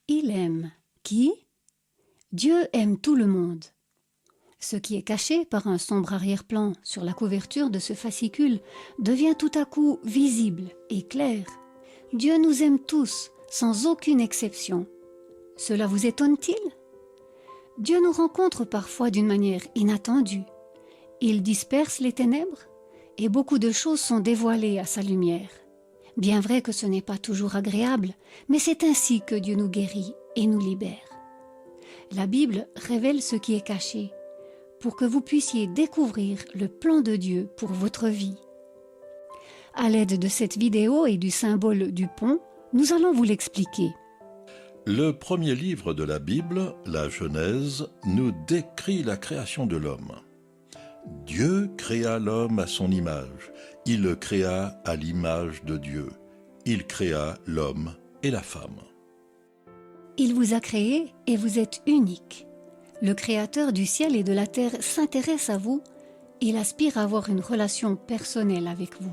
Il aime. Qui? Dieu aime tout le monde. Ce qui est caché par un sombre arrière-plan sur la couverture de ce fascicule devient tout à coup visible et clair. Dieu nous aime tous, sans aucune exception. Cela vous étonne-t-il? Dieu nous rencontre parfois d'une manière inattendue. Il disperse les ténèbres et beaucoup de choses sont dévoilées à sa lumière. Bien vrai que ce n'est pas toujours agréable, mais c'est ainsi que Dieu nous guérit et nous libère. La Bible révèle ce qui est caché, pour que vous puissiez découvrir le plan de Dieu pour votre vie. À l'aide de cette vidéo et du symbole du pont, nous allons vous l'expliquer. Le premier livre de la Bible, la Genèse, nous décrit la création de l'homme. Dieu créa l'homme à son image. Il le créa à l'image de Dieu. Il créa l'homme et la femme. Il vous a créé et vous êtes unique. Le Créateur du ciel et de la terre s'intéresse à vous. Il aspire à avoir une relation personnelle avec vous.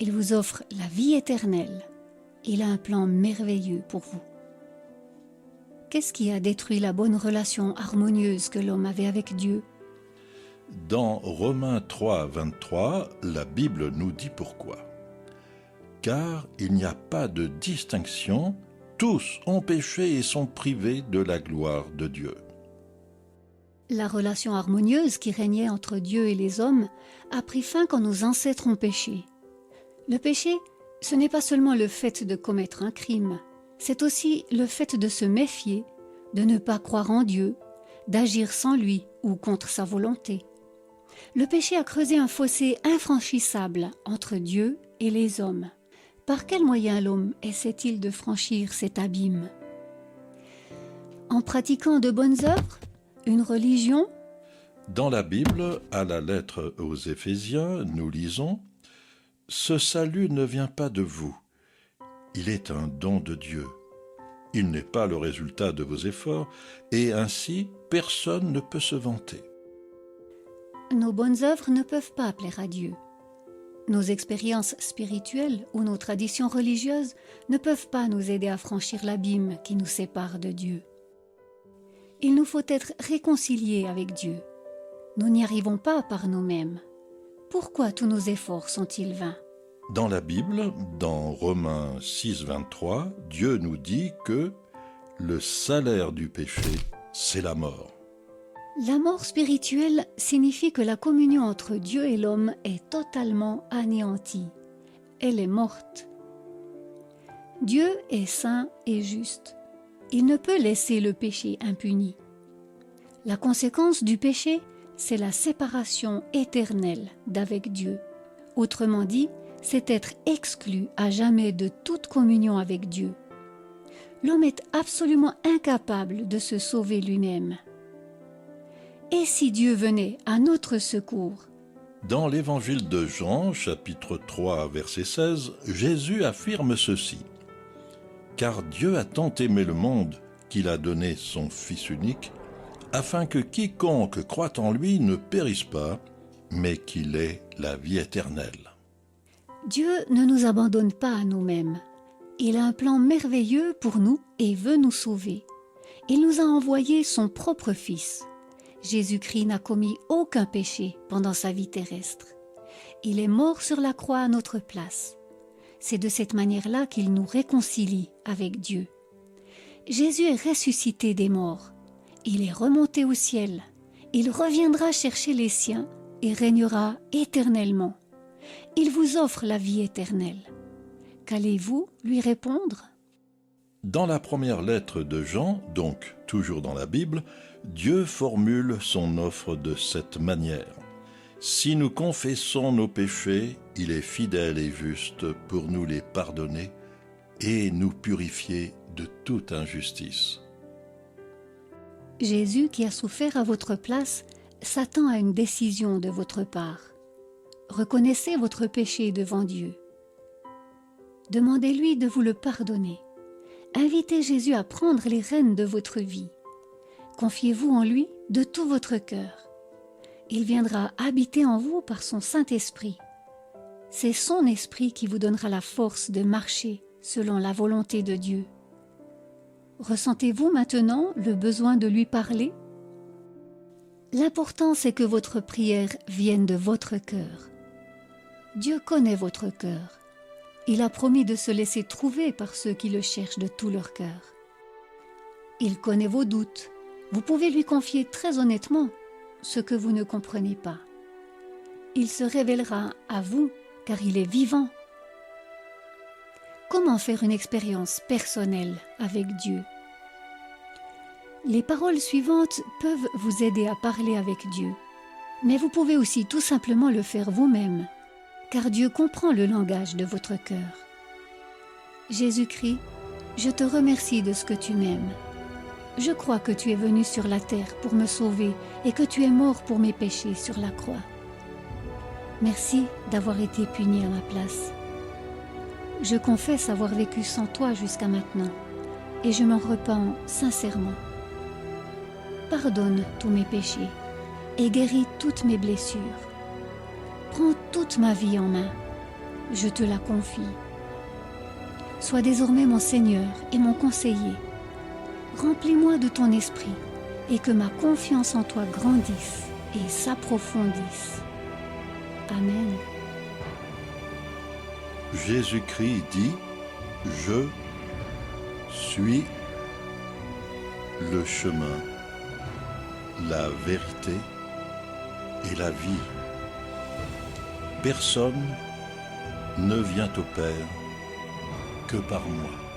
Il vous offre la vie éternelle. Il a un plan merveilleux pour vous. Qu'est-ce qui a détruit la bonne relation harmonieuse que l'homme avait avec Dieu? Dans Romains 3, 23, la Bible nous dit pourquoi. Car il n'y a pas de distinction, tous ont péché et sont privés de la gloire de Dieu. La relation harmonieuse qui régnait entre Dieu et les hommes a pris fin quand nos ancêtres ont péché. Le péché, ce n'est pas seulement le fait de commettre un crime, c'est aussi le fait de se méfier, de ne pas croire en Dieu, d'agir sans lui ou contre sa volonté. Le péché a creusé un fossé infranchissable entre Dieu et les hommes. Par quel moyen l'homme essaie-t-il de franchir cet abîme? En pratiquant de bonnes œuvres? Une religion? Dans la Bible, à la lettre aux Éphésiens, nous lisons « Ce salut ne vient pas de vous, il est un don de Dieu. Il n'est pas le résultat de vos efforts, et ainsi personne ne peut se vanter. » Nos bonnes œuvres ne peuvent pas plaire à Dieu. Nos expériences spirituelles ou nos traditions religieuses ne peuvent pas nous aider à franchir l'abîme qui nous sépare de Dieu. Il nous faut être réconciliés avec Dieu. Nous n'y arrivons pas par nous-mêmes. Pourquoi tous nos efforts sont-ils vains? Dans la Bible, dans Romains 6, 23, Dieu nous dit que le salaire du péché, c'est la mort. La mort spirituelle signifie que la communion entre Dieu et l'homme est totalement anéantie. Elle est morte. Dieu est saint et juste. Il ne peut laisser le péché impuni. La conséquence du péché, c'est la séparation éternelle d'avec Dieu. Autrement dit, c'est être exclu à jamais de toute communion avec Dieu. L'homme est absolument incapable de se sauver lui-même. Et si Dieu venait à notre secours? Dans l'évangile de Jean, chapitre 3, verset 16, Jésus affirme ceci. « Car Dieu a tant aimé le monde qu'il a donné son Fils unique, afin que quiconque croit en lui ne périsse pas, mais qu'il ait la vie éternelle. » Dieu ne nous abandonne pas à nous-mêmes. Il a un plan merveilleux pour nous et veut nous sauver. Il nous a envoyé son propre Fils. Jésus-Christ n'a commis aucun péché pendant sa vie terrestre. Il est mort sur la croix à notre place. C'est de cette manière-là qu'il nous réconcilie avec Dieu. Jésus est ressuscité des morts. Il est remonté au ciel. Il reviendra chercher les siens et régnera éternellement. Il vous offre la vie éternelle. Qu'allez-vous lui répondre? Dans la première lettre de Jean, donc toujours dans la Bible, Dieu formule son offre de cette manière. « Si nous confessons nos péchés, il est fidèle et juste pour nous les pardonner et nous purifier de toute injustice. » Jésus, qui a souffert à votre place, s'attend à une décision de votre part. Reconnaissez votre péché devant Dieu. Demandez-lui de vous le pardonner. Invitez Jésus à prendre les rênes de votre vie. Confiez-vous en lui de tout votre cœur. Il viendra habiter en vous par son Saint-Esprit. C'est son esprit qui vous donnera la force de marcher selon la volonté de Dieu. Ressentez-vous maintenant le besoin de lui parler? L'important, c'est que votre prière vienne de votre cœur. Dieu connaît votre cœur. Il a promis de se laisser trouver par ceux qui le cherchent de tout leur cœur. Il connaît vos doutes. Vous pouvez lui confier très honnêtement ce que vous ne comprenez pas. Il se révélera à vous car il est vivant. Comment faire une expérience personnelle avec Dieu? Les paroles suivantes peuvent vous aider à parler avec Dieu, mais vous pouvez aussi tout simplement le faire vous-même, car Dieu comprend le langage de votre cœur. Jésus-Christ, je te remercie de ce que tu m'aimes. Je crois que tu es venu sur la terre pour me sauver et que tu es mort pour mes péchés sur la croix. Merci d'avoir été puni à ma place. Je confesse avoir vécu sans toi jusqu'à maintenant et je m'en repens sincèrement. Pardonne tous mes péchés et guéris toutes mes blessures. Prends toute ma vie en main, je te la confie. Sois désormais mon Seigneur et mon conseiller. Remplis-moi de ton esprit et que ma confiance en toi grandisse et s'approfondisse. Amen. Jésus-Christ dit, je suis le chemin, la vérité et la vie. Personne ne vient au Père que par moi.